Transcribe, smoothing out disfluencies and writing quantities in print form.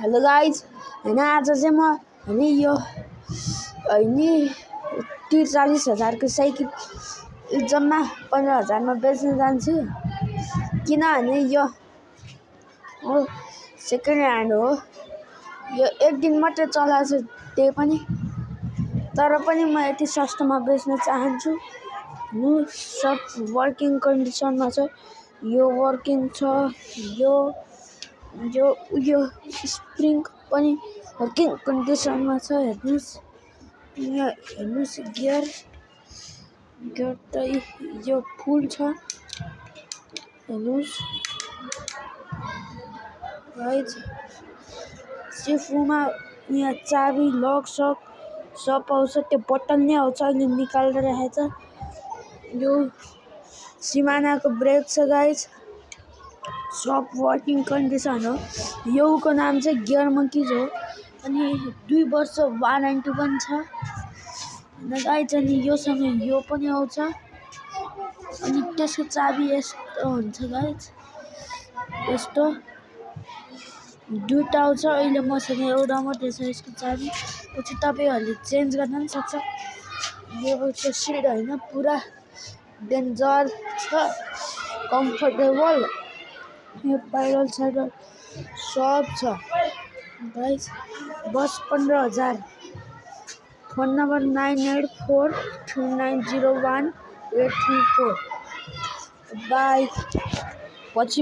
Hello guys होइन आज चाहिँ म यो 40,000 साइकल जम्मा 15,000 मा बेच्न जान्छु किनभने यो सेकेन्ड ह्यान्ड हो। यो एक दिन मात्रै चलाएको छ त्यही पनि, तर पनि म यति सस्तोमा बेच्न चाहन्छु। सब वर्किङ कन्डिसनमा छ। यो वर्किङ छ। यो स्प्रिङ पनि वर्किङ कन्डिसनमा छ। यहाँ हेर्नुस् गियर त यो फुल छ। हेर्नुस् गाइज सिफुमा यहाँ चाबी लक सब आउँछ। त्यो बटन नै आउँछ, अहिले निकालेर राखेको छ। यो सिमानाको ब्रेक छ गाइज, सब वर्किङ कन्डिसन हो। योको नाम चाहिँ गियर मङ्कीज हो अनि 2 वर्ष वारेन्टी पनि छ गाइज। अनि योसँग यो पनि आउँछ अनि त्यसको चाबी यस्तो हुन्छ गाइज, यस्तो 2टा आउँछ। अहिले मसँग एउटा मात्रै छ यसको चाबी, पछि तपाईँहरूले चेन्ज गर्न पनि सक्छ। यो चाहिँ सिड होइन, पुरा डेन्जर छ, कम्फर्टेबल। यो पाइरल साइडल सब छ guys. Bus 15,000। Phone number 9842901834। By, पछि